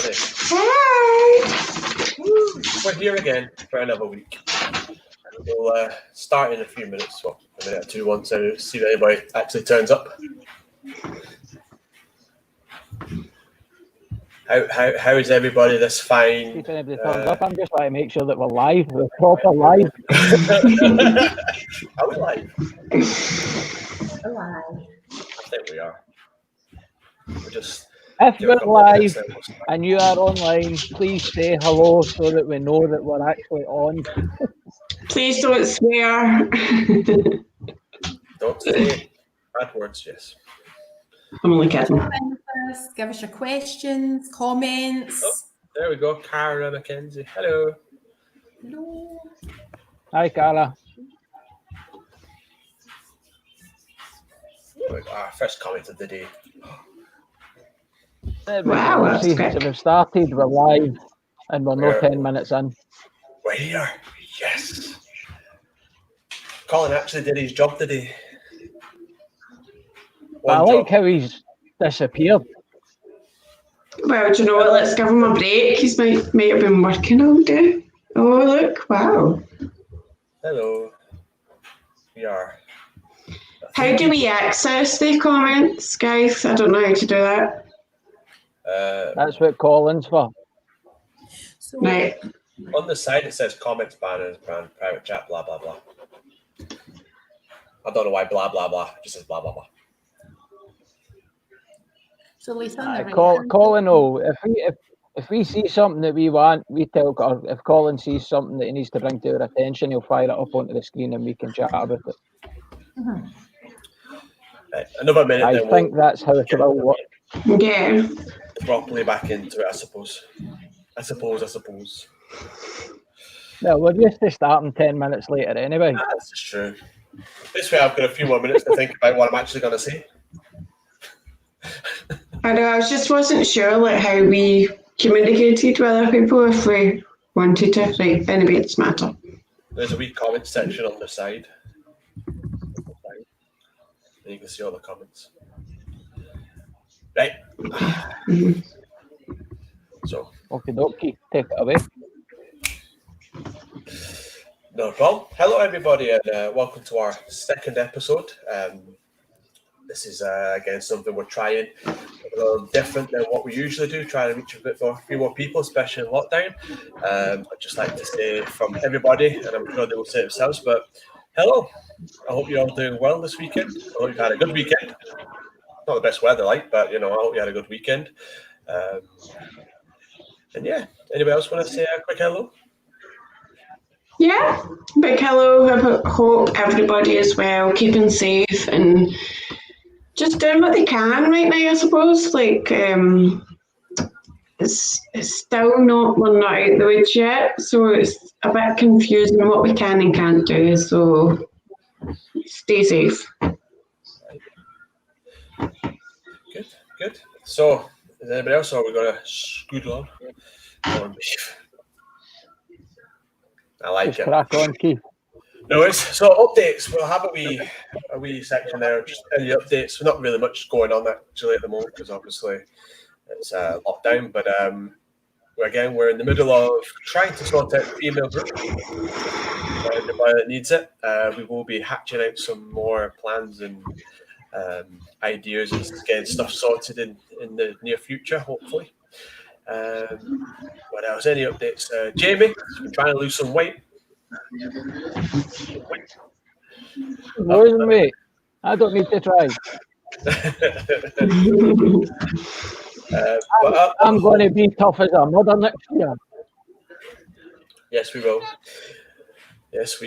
Mackenzie. Hey! We're here again for another week. We'll start in a few minutes, well, a minute or two, once I see if anybody actually turns up. How is everybody this fine? If anybody turns up, I'm just trying to make sure that we're live. We're proper live. Are we live? Alive. I think we are. We're just. If you're live and you are online, please say hello so that we know that we're actually on. Please don't swear. Don't say bad words, yes. I'm only kidding. Give us your questions, comments. Oh, there we go. Cara Mackenzie. Hello. Hello. Hi, Cara. Our first comment of the day. Wow, that's great. So we've started, we're live, and we're no 10 minutes in. We're here. Yes. Colin actually did his job today. I like how he's disappeared. Well, do you know what? Let's give him a break. He's might have been working all day. Oh, look. Wow. Hello. We are. How do we access the comments, guys? I don't know how to do that. That's what Colin's for. So, Right. On the side it says comments, banners, brand, private chat, blah, blah, blah. I don't know why blah, blah, blah. It just says blah, blah, blah. so Lisa, Colin, if we see something that we want, we tell. Or if Colin sees something that he needs to bring to our attention, he'll fire it up onto the screen and we can chat about it. Mm-hmm. Right, another minute. I think that's how it will work. Yeah. Properly back into it, I suppose. Well, we're used to starting 10 minutes later anyway. That's true. This way I've got a few more minutes to think about what I'm actually going to say. I know, I just wasn't sure like how we communicated with other people if we wanted to. Right, anyway, it's matter. There's a wee comment section on the side. And you can see all the comments. Right. Mm-hmm. So. Okie dokie, take it away. No problem. Hello, everybody, and welcome to our second episode. This is, again, something we're trying a little different than what we usually do, trying to reach a few more people, especially in lockdown. I'd just like to say from everybody, and I'm sure they will say it themselves, but hello. I hope you're all doing well this weekend. I hope you've had a good weekend. Not the best weather, I hope you had a good weekend. And yeah, anybody else want to say a quick hello? Yeah, big hello. I hope everybody is well, keeping safe and just doing what they can right now, I suppose. Like, it's still not, we're not out the woods yet, so it's a bit confusing what we can and can't do, so stay safe. Good. So, is anybody else, or are we going to scoot on? I like just it. Crack on, Keith. No worries. So updates. We'll have a wee section there, just any updates. Not really much going on actually at the moment because obviously it's lockdown. But we're in the middle of trying to sort out the email group for everybody that needs it. We will be hatching out some more plans and ideas and getting stuff sorted in the near future, hopefully. What else? Any updates? Jamie, trying to lose some weight. Losing weight. I don't need to try. I'm going to be tough as a mother next year. Yes, we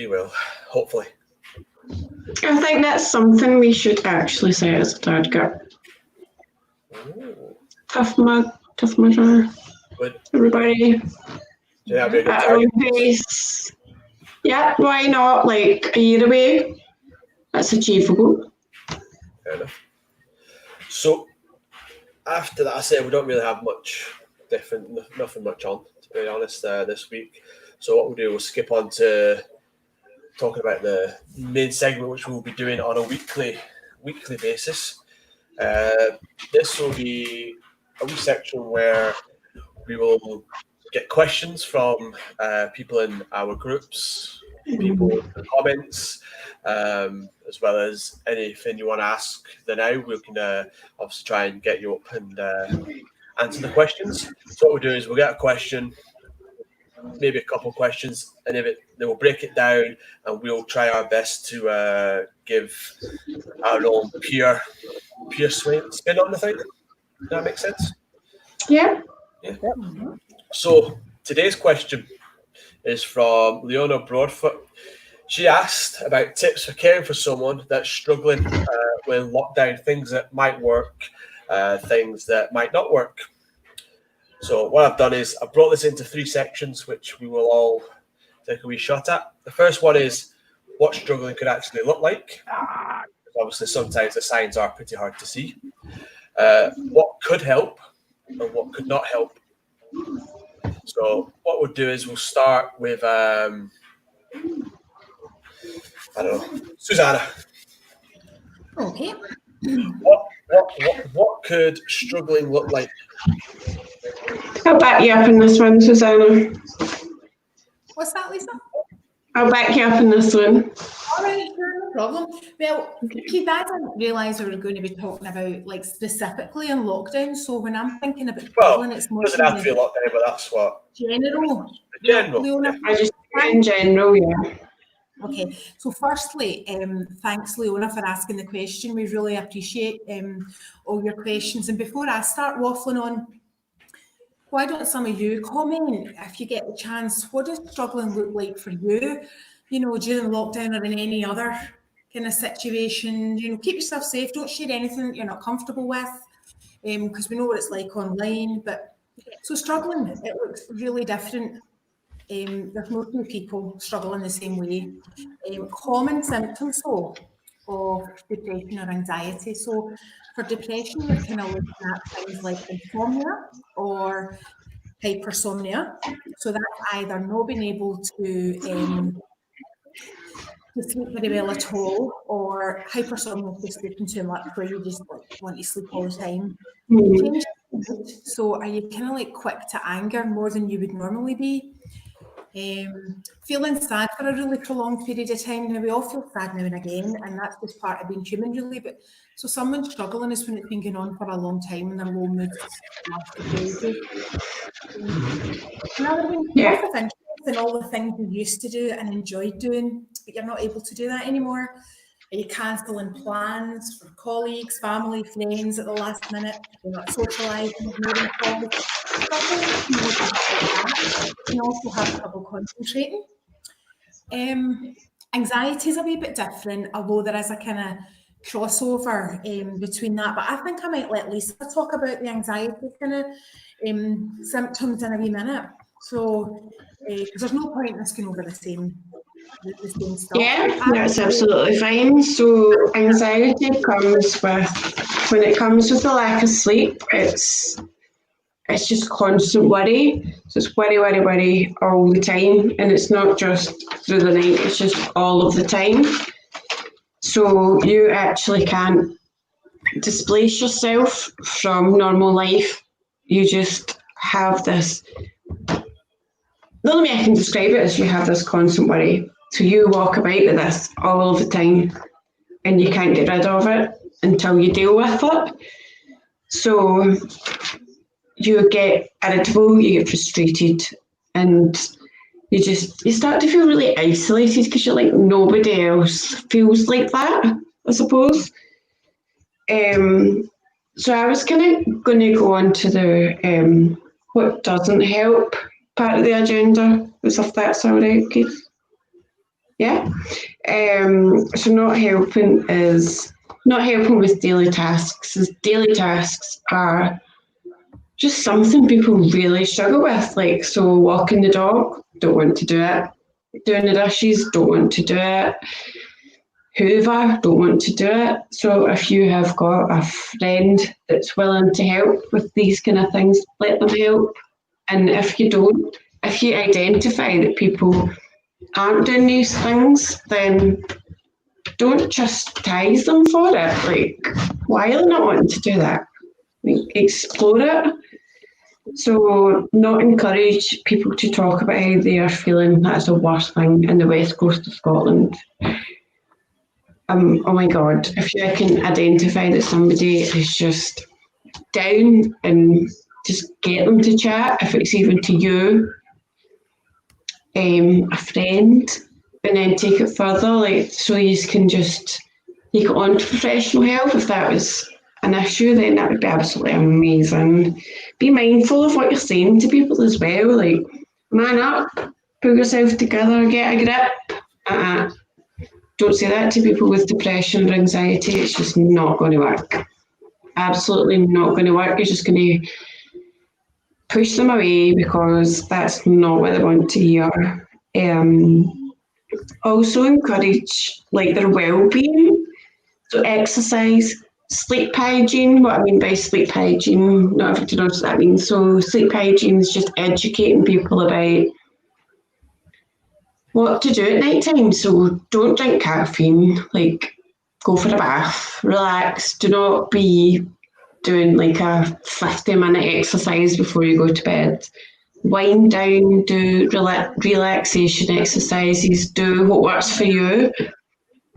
will. Hopefully. I think that's something we should actually say as a target. Tough mudder. Everybody. Yeah, be a good at our target. own pace. Yeah, why not? Like a year away. That's achievable. Fair enough. So after that, I said we don't really have much different, nothing much on, to be honest, this week. So what we'll do, we'll skip on to talking about the main segment, which we'll be doing on a weekly basis. This will be a wee section where We will get questions from people in our groups, people in the comments, as well as anything you want to ask. Then now we can obviously try and get you up and answer the questions. So what we'll do is we'll get a question, maybe a couple of questions, and then we'll break it down, and we'll try our best to give our own pure spin on the thing. Does that make sense? Yeah. Yeah. So today's question is from Leona Broadfoot. She asked about tips for caring for someone that's struggling when lockdown, things that might work, things that might not work. So what I've done is I've brought this into 3 sections, which we will all take a wee shot at. The first one is what struggling could actually look like. Obviously, sometimes the signs are pretty hard to see. What could help and what could not help. So what we'll do is we'll start with, I don't know, Susanna. Okay. What could struggling look like? I'll back you up in this one, Susanna. What's that, Lisa? I'll back you up in this one. All right, sure, no problem. Well, Keith, I didn't realise we were going to be talking about like specifically in lockdown. So when I'm thinking about struggling, it's more doesn't have to be lockdown, but that's what general. general. Leona, I just in general, yeah. Okay, so firstly, thanks Leona for asking the question. We really appreciate all your questions. And before I start waffling on, why don't some of you comment if you get the chance? What does struggling look like for you? You know, during lockdown or in any other kind of situation. You know, keep yourself safe. Don't share anything that you're not comfortable with, because we know what it's like online. But so struggling, it looks really different. There's no two people struggle in the same way. Common symptoms though of depression or anxiety. So for depression, we're kind of looking at things like insomnia or hypersomnia. So that's either not being able to sleep very well at all, or hypersomnia is sleeping too much where you just want to sleep all the time. Change of mood. So are you kind of like quick to anger more than you would normally be? Feeling sad for a really prolonged period of time. Now we all feel sad now and again, and that's just part of being human, really. But so someone struggling is when it's been going on for a long time and their low moods last for ages. Another one, loss of interest in all the things you used to do and enjoyed doing, but you're not able to do that anymore. Are you cancelling plans for colleagues, family, friends at the last minute? You're not socialising, ignoring calls. You can also have trouble concentrating. Anxiety is a wee bit different, although there is a kind of crossover between that. But I think I might let Lisa talk about the anxiety kind of symptoms in a wee minute. So, because there's no point in us going over the same stuff. Yeah, that's absolutely fine. So anxiety comes when it comes with the lack of sleep, it's just constant worry. So it's worry all the time. And it's not just through the night, it's just all of the time. So you actually can't displace yourself from normal life. You just have this, the only way I can describe it is you have this constant worry. So you walk about with this all the time and you can't get rid of it until you deal with it. So you get irritable, you get frustrated, and you start to feel really isolated because you're like, nobody else feels like that, I suppose. So I was kind of going to go on to the what doesn't help part of the agenda, if that's all right, Keith. Yeah. So not helping with daily tasks. Daily tasks are just something people really struggle with. Like, so walking the dog, don't want to do it. Doing the dishes, don't want to do it. Hoover, don't want to do it. So if you have got a friend that's willing to help with these kind of things, let them help. And if you don't, if you identify that people aren't doing these things, then don't chastise them for it. Like, why are they not wanting to do that? Like, explore it. So, not encourage people to talk about how they are feeling. That's the worst thing in the west coast of Scotland. Oh my God, if you can identify that somebody is just down and just get them to chat, if it's even to you, a friend, and then take it further, like so you can just take it on to professional help if that was an issue, then that would be absolutely amazing. Be mindful of what you're saying to people as well, like man up, pull yourself together, get a grip. Don't say that to people with depression or anxiety, it's just not going to work. Absolutely not going to work. You're just going to push them away because that's not what they want to hear. Also encourage like their well-being. So exercise, sleep hygiene. What I mean by sleep hygiene, not everybody knows what that means. So sleep hygiene is just educating people about what to do at night time. So don't drink caffeine, like go for a bath, relax, do not be doing like a 50-minute exercise before you go to bed. Wind down, do relaxation exercises, do what works for you.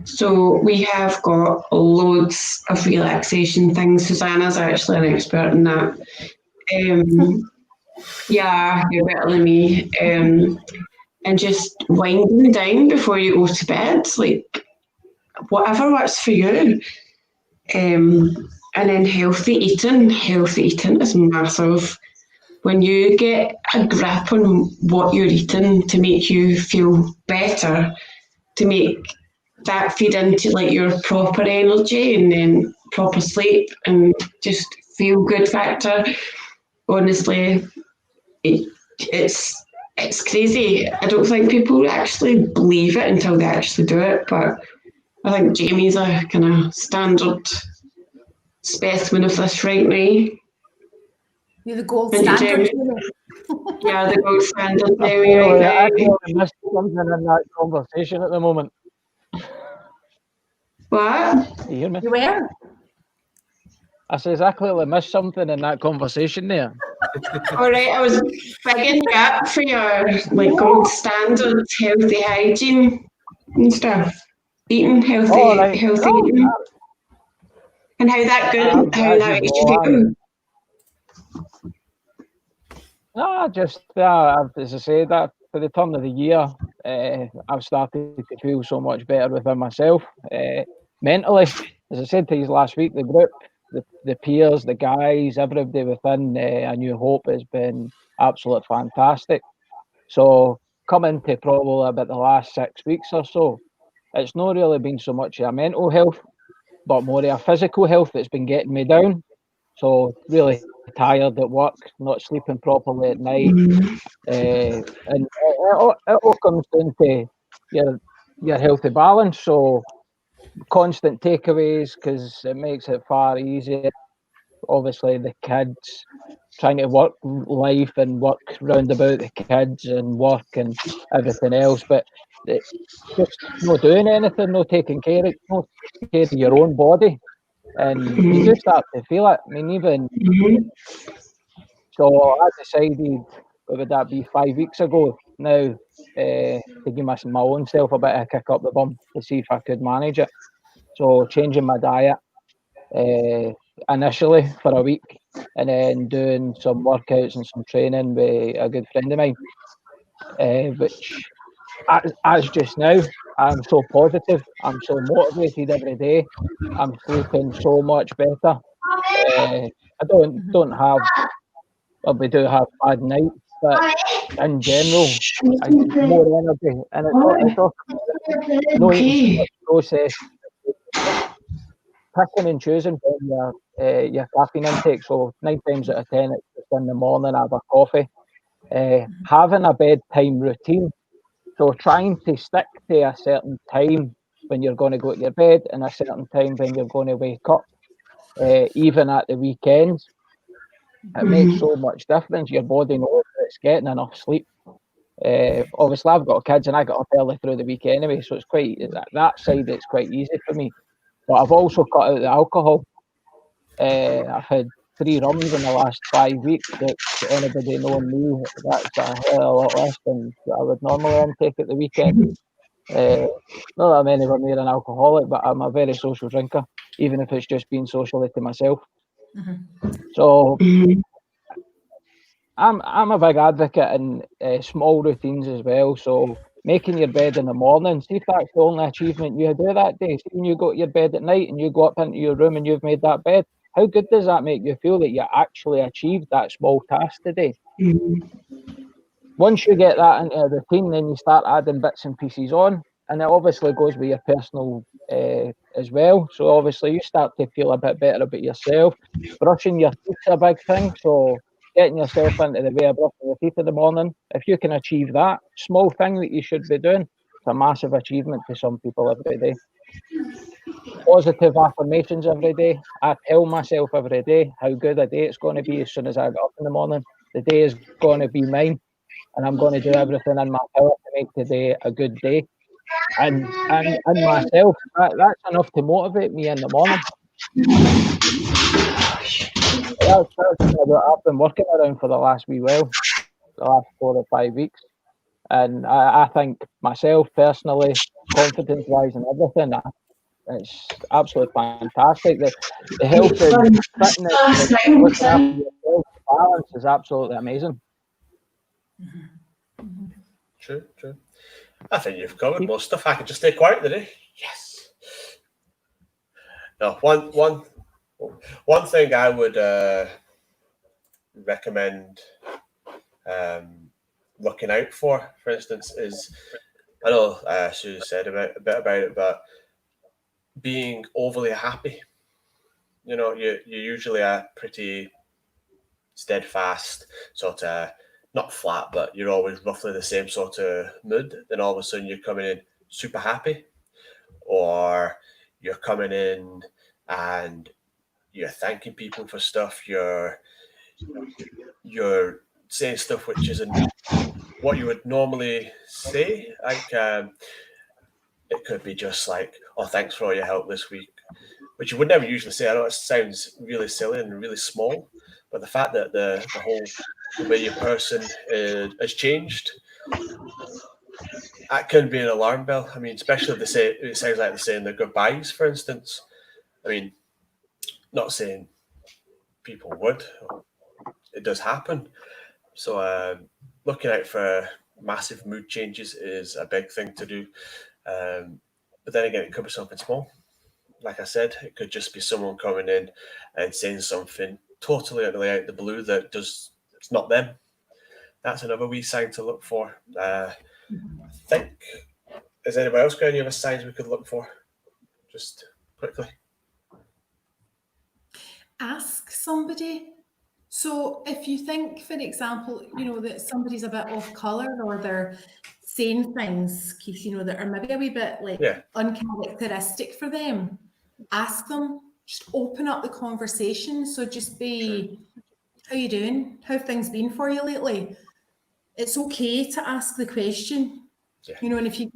So we have got loads of relaxation things. Susanna's actually an expert in that. Yeah, you're better than me. And just winding down before you go to bed, like whatever works for you. And then healthy eating. Healthy eating is massive. When you get a grip on what you're eating to make you feel better, to make that feed into like your proper energy and then proper sleep and just feel good factor, honestly, it's crazy. I don't think people actually believe it until they actually do it, but I think Jamie's a kind of standard specimen of this right now. You're the gold And standard. yeah, the gold standard I Jamie right now. actually missed something in that conversation at the moment. What? You hear me? You were? I says I clearly missed something in that conversation there. All right, I was bigging you up for your like gold standard healthy hygiene and stuff. Eating healthy, Oh, right. healthy Oh, eating, and how that as you makes you feel. No, just as I said, that for the turn of the year, I've started to feel so much better within myself, mentally. As I said to you last week, the group, the peers, the guys, everybody within A New Hope has been absolutely fantastic. So coming to probably about the last 6 weeks or so, it's not really been so much a mental health, but more a physical health that's been getting me down. So really tired at work, not sleeping properly at night, and it all comes down to your healthy balance. So constant takeaways because it makes it far easier. Obviously, the kids trying to work life and work round about the kids and work and everything else, but just not doing anything, not taking care of your own body. And you do start to feel it. I mean, even so, I decided, what would that be, 5 weeks ago now, to give my own self a bit of a kick up the bum to see if I could manage it. So, changing my diet initially for a week and then doing some workouts and some training with a good friend of mine, which, as just now, I'm so positive, I'm so motivated every day, I'm sleeping so much better. I don't have, well, we do have bad nights, but in general, I get more energy, and it's all no eating process, picking and choosing from your caffeine intake. So 9 times out of 10, it's just in the morning I have a coffee. Having a bedtime routine, so trying to stick to a certain time when you're going to go to your bed and a certain time when you're going to wake up, even at the weekends. It makes so much difference. Your body knows that it's getting enough sleep. Obviously, I've got kids and I got up early through the week anyway, so it's quite that side. It's quite easy for me. But I've also cut out the alcohol. I've had 3 runs in the last 5 weeks, that to anybody knowing me, that's a hell of a lot less than I would normally intake at the weekend. Not that I'm anywhere near an alcoholic, but I'm a very social drinker, even if it's just being socially to myself. So I'm a big advocate in small routines as well. So making your bed in the morning, see if that's the only achievement you do that day. See when you go to your bed at night and you go up into your room and you've made that bed, how good does that make you feel that you actually achieved that small task today? Once you get that into a routine, then you start adding bits and pieces on, and it obviously goes with your personal as well. So obviously you start to feel a bit better about yourself. Brushing your teeth is a big thing, so getting yourself into the way of brushing your teeth in the morning, if you can achieve that small thing that you should be doing, it's a massive achievement to some people every day. Positive affirmations every day. I tell myself every day how good a day it's going to be as soon as I get up in the morning. The day is going to be mine, and I'm going to do everything in my power to make today a good day. And myself, that's enough to motivate me in the morning. That's kind of what I've been working around for the last wee while, the last 4 or 5 weeks. And I think myself personally, confidence-wise and everything, it's absolutely fantastic. The health and fitness, looking after yourself, balance is absolutely amazing. True. I think you've covered most stuff. I can just stay quiet today. Yes. No, one thing I would recommend looking out for instance, is, I know Sue said a bit about it, but being overly happy. You know, you usually are pretty steadfast, sort of not flat, but you're always roughly the same sort of mood. Then all of a sudden you're coming in super happy, or you're coming in and you're thanking people for stuff. You're saying stuff which isn't what you would normally say. Like it could be just like, "Oh, thanks for all your help this week," which you would never usually say. I know it sounds really silly and really small, but the fact that the way your person has changed, that can be an alarm bell. I mean, especially if they say, it sounds like they're saying their goodbyes, for instance. I mean, not saying people would. It does happen. So looking out for massive mood changes is a big thing to do. But then again, it could be something small. Like I said, it could just be someone coming in and saying something totally utterly out of the blue that it's not them. That's another wee sign to look for. I think, has anybody else got any other signs we could look for? Just quickly. Ask somebody. So if you think, for example, that somebody's a bit off colour, or they're saying things, Keith, that are maybe a wee bit uncharacteristic for them, ask them. Just open up the conversation. So just be, how you doing? How have things been for you lately? It's okay to ask the question. Yeah. And if they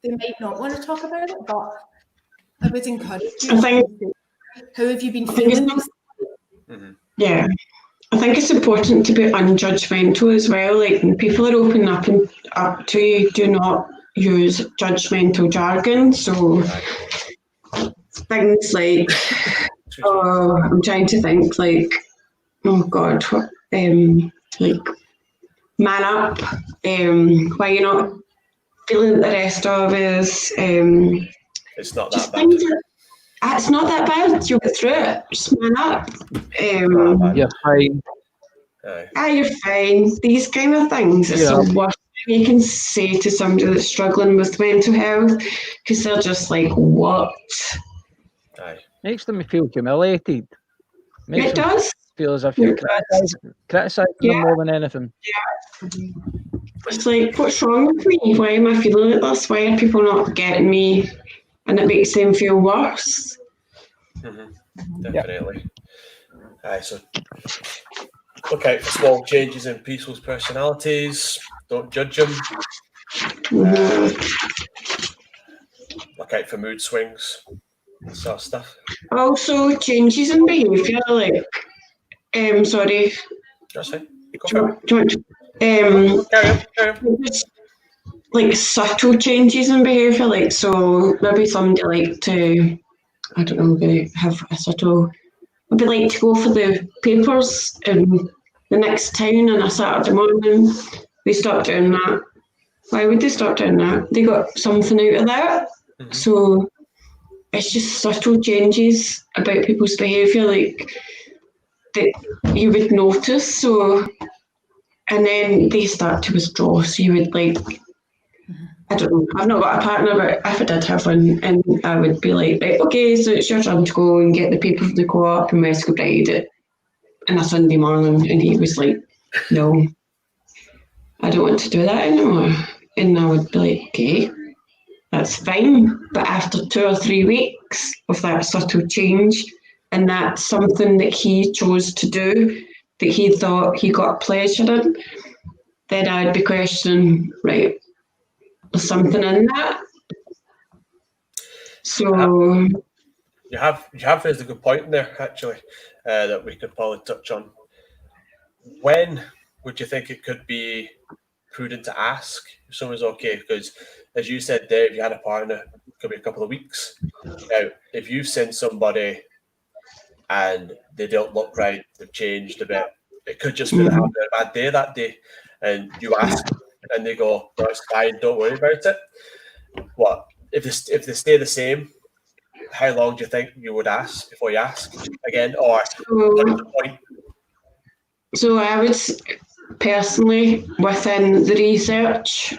might not want to talk about it, but I would encourage you. I think, how have you been feeling? Yeah. I think it's important to be unjudgmental as well. Like, when people are opening up to you, do not use judgmental jargon. So things like, I'm trying to think, like, oh God, what, like, man up, why you're not feeling the rest of us. It's not that bad. It's not that bad. You'll get through it. Just man up. You're fine. You're fine. These kind of things. It's the worst thing you can say to somebody that's struggling with mental health, because they're just like, what? Makes them feel humiliated. It does. Feel as if you're criticising them more than anything. Yeah. It's like, what's wrong with me? Why am I feeling like this? Why are people not getting me? And it makes them feel worse. Definitely. So look out for small changes in people's personalities. Don't judge them. Look out for mood swings, that sort of stuff. Also, changes in behaviour, like Sorry. That's fine. Go Do for you it. want, do you want to, Carry on. just like subtle changes in behaviour, like so maybe somebody like to, I don't know, maybe have a subtle, maybe like to go for the papers in the next town on a Saturday morning. They stop doing that. Why would they stop doing that? They got something out of that. Mhm. So it's just subtle changes about people's behaviour, like that you would notice. So, and then they start to withdraw. So you would like, I don't know, I've not got a partner, but if I did have one, and I would be like, right, okay, so it's your turn to go and get the paper for the co-op, and let's go write it on a Sunday morning. And he was like, no, I don't want to do that anymore. And I would be like, okay, that's fine. But after 2 or 3 weeks of that subtle change, and that's something that he chose to do, that he thought he got pleasure in, then I'd be questioning, right, there's something in that. So You have raised a good point there, actually, that we could probably touch on. When would you think it could be prudent to ask if someone's okay? Because, as you said, Dave, you had a partner, it could be a couple of weeks. Now, if you've seen somebody and they don't look right, they've changed a bit, it could just be they're having a bad day that day, and you ask them, and they go, "No, it's fine, don't worry about it." What if they stay the same? How long do you think you would ask before you ask again, or what is the point? So I would personally, within the research,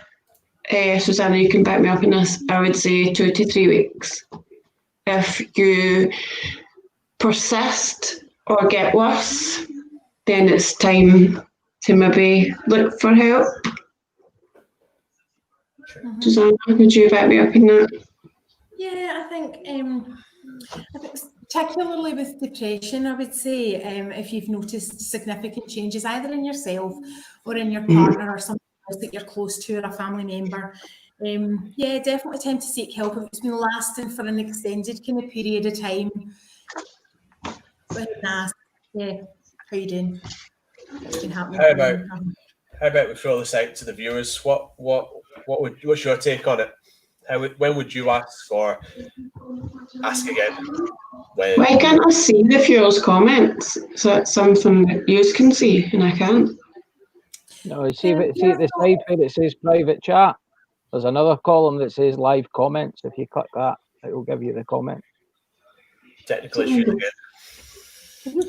Susanna, you can back me up on this, I would say 2 to 3 weeks. If you persist or get worse, then it's time to maybe look for help. Susanna, would you back me up on that? Yeah, I think particularly with depression, I would say if you've noticed significant changes either in yourself or in your partner or something else that you're close to or a family member, yeah, definitely time to seek help if it's been lasting for an extended kind of period of time. Go ahead and ask, yeah, how you doing? What's been happening? How about we throw this out to the viewers? What's your take on it? When would you ask, or ask again? Why can't I see the viewers' comments? So that's something that you can see and I can't. No, see at the side where it says private chat, there's another column that says live comments. If you click that, it will give you the comment. Technical issues again.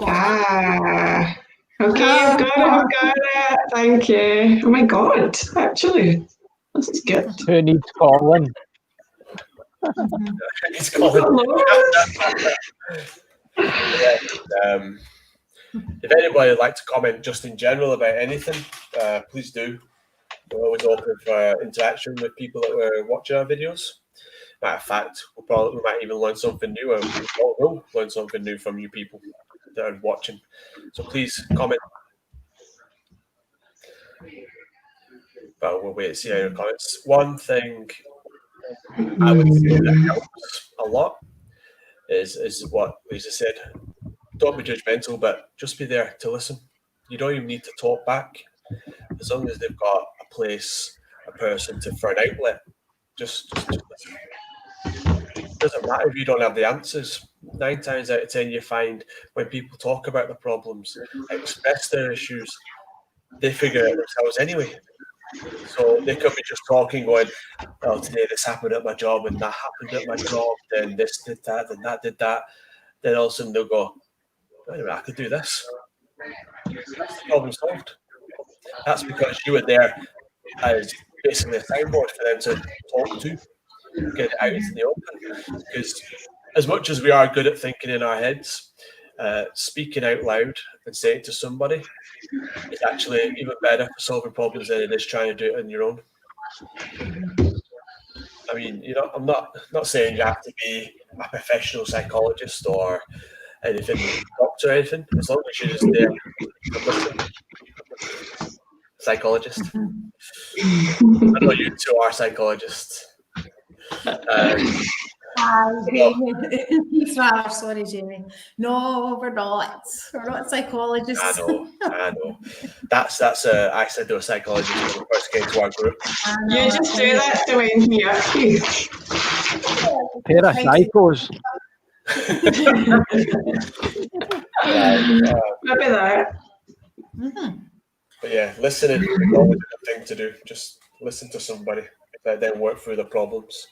Ah, okay, I've got it. Thank you. Oh my God, actually, this is good. Who needs Colin? It's Colin. If anybody would like to comment just in general about anything, please do. We're always open for interaction with people that are watching our videos. Matter of fact, we might even learn something new, and we will learn something new from you people that are watching. So please comment. But we'll wait and see your comments. One thing I would say that helps a lot is what Lisa said. Don't be judgmental, but just be there to listen. You don't even need to talk back. As long as they've got a place, a person for an outlet, just listen. It doesn't matter if you don't have the answers. 9 times out of 10, you find when people talk about the problems, express their issues, they figure it themselves anyway. So they could be just talking, going, "Oh, today this happened at my job, and that happened at my job, then this did that, and that did that." Then all of a sudden they'll go, "Wait a minute, I could do this." That's the problem solved. That's because you were there as basically a signboard for them to talk to, get it out into the open. Because as much as we are good at thinking in our heads, speaking out loud and saying it to somebody is actually even better for solving problems than it is trying to do it on your own. I mean, I'm not saying you have to be a professional psychologist or anything, doctor or anything, as long as you're just there to listen. Psychologist. I know you two are psychologists. Jamie. Sorry, Jamie. No, we're not. We're not psychologists. I know. That's I said to a psychologist when we first came to our group. You just do that to wind me up, Keith. Pair of psychos. Maybe that. But yeah, listening is always a good thing to do. Just listen to somebody, then work through the problems.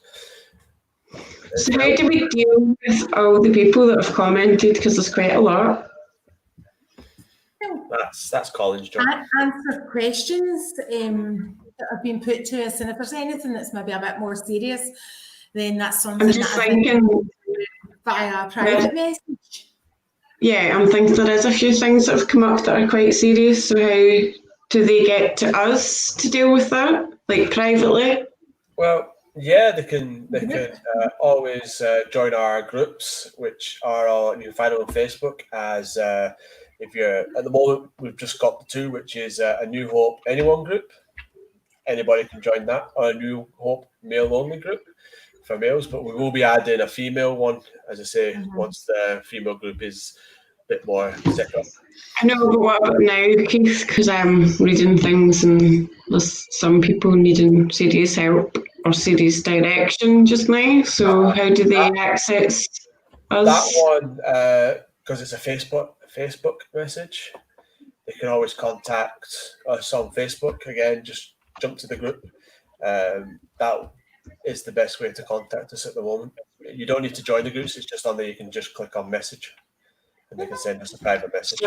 So how do we deal with all the people that have commented? Because there's quite a lot. That's Colin's job. Answer questions that have been put to us, and if there's anything that's maybe a bit more serious, then that's something I'm just thinking via a private message. Yeah, I'm thinking there is a few things that have come up that are quite serious. So how do they get to us to deal with that, like privately? Well, yeah, they can always join our groups, which are all, you can find them on Facebook as if you're at the moment we've just got the two, which is a New Hope Anyone group. Anybody can join that, or a New Hope male only group for males, but we will be adding a female one, as I say, once the female group is a bit more set up. I know, but what about now, Keith? Because I'm reading things and there's some people needing serious help or serious direction just now. So how do they access us? That one, because it's a Facebook message, they can always contact us on Facebook. Again, just jump to the group. That is the best way to contact us at the moment. You don't need to join the groups. It's just on there. You can just click on message and they can send us a private message.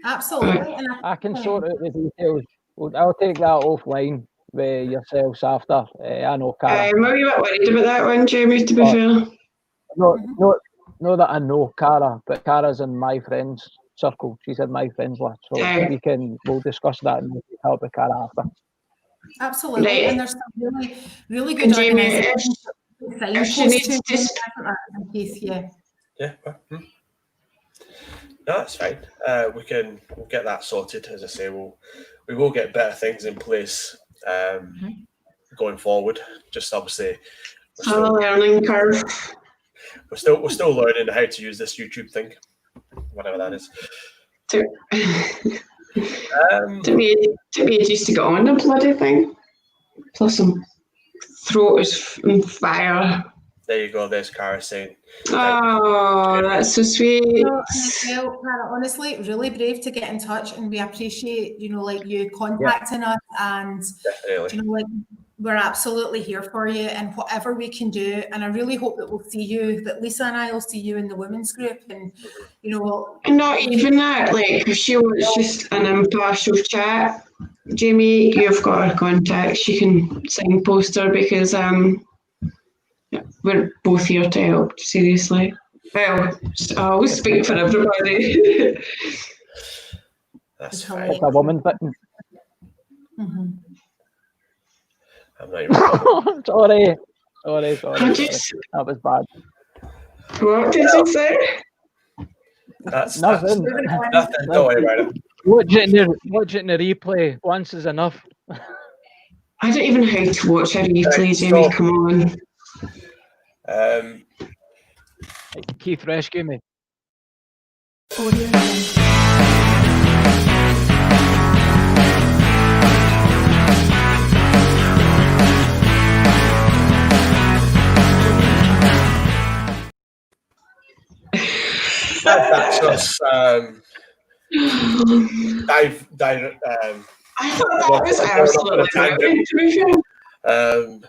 Absolutely. I can sort out the details. I'll take that offline with yourselves after. I know Cara. I'm a wee bit worried about that one, Jamie, to be fair. Not that I know Cara, but Cara's in my friends circle. She's in my friends list. So we'll discuss that and help with Cara after. Absolutely. Right. And there's some really, really good organisations. If she needs to Yeah. No, that's fine. We'll get that sorted. As I say, we will get better things in place going forward. Just obviously, a learning curve. We're still learning how to use this YouTube thing, whatever that is. Took me ages to get on the bloody thing. Plus, my throat is on fire. There you go. There's Cara saying. Oh, that's so sweet. Honestly, really brave to get in touch, and we appreciate you contacting us, and definitely. We're absolutely here for you, and whatever we can do. And I really hope that that Lisa and I will see you in the women's group, and And not even that, like if she wants just an impartial chat, Jamie, you've got her contact. You can signpost her because we're both here to help. Seriously. Well, I always speak for everybody. That's fine. It's a woman button. I'm not even Sorry. That was bad. What did you say? That's nothing. Nothing. Don't worry about it. Watch it in the replay. Once is enough. I don't even know how to watch a replay, Jamie. Come on. Keith, rescue me. That's us. I thought that was absolutely brilliant, to be fair.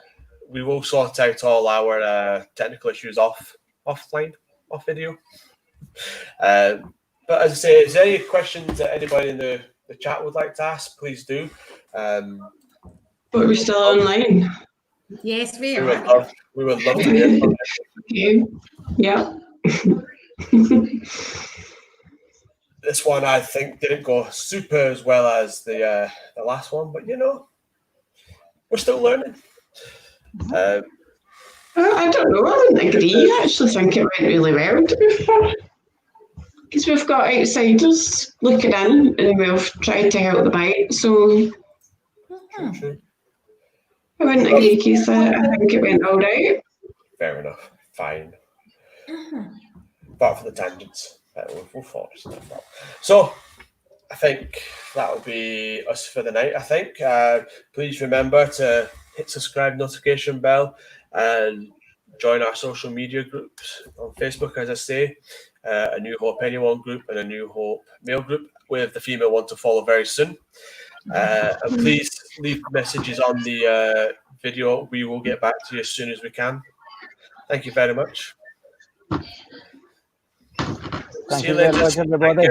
We will sort out all our technical issues off video. But as I say, is there any questions that anybody in the chat would like to ask? Please do. But we're still online. Yes, we are. We would love to hear from you. Yeah. This one I think didn't go super as well as the last one, but we're still learning. I don't know. I wouldn't agree. I actually think it went really well, to be fair. Because we've got outsiders looking in and we've tried to help them out. So True. I wouldn't agree, Keith. I think it went all right. Fair enough. Fine. Apart from the tangents, we'll focus on that. So, I think that'll be us for the night. I think. Please remember to hit subscribe, notification bell, and join our social media groups on Facebook. As I say, a New Hope Anyone group and a New Hope male group, with the female one to follow very soon. And please leave messages on the video. We will get back to you as soon as we can. Thank you very much. Thank See you you very later. much, everybody.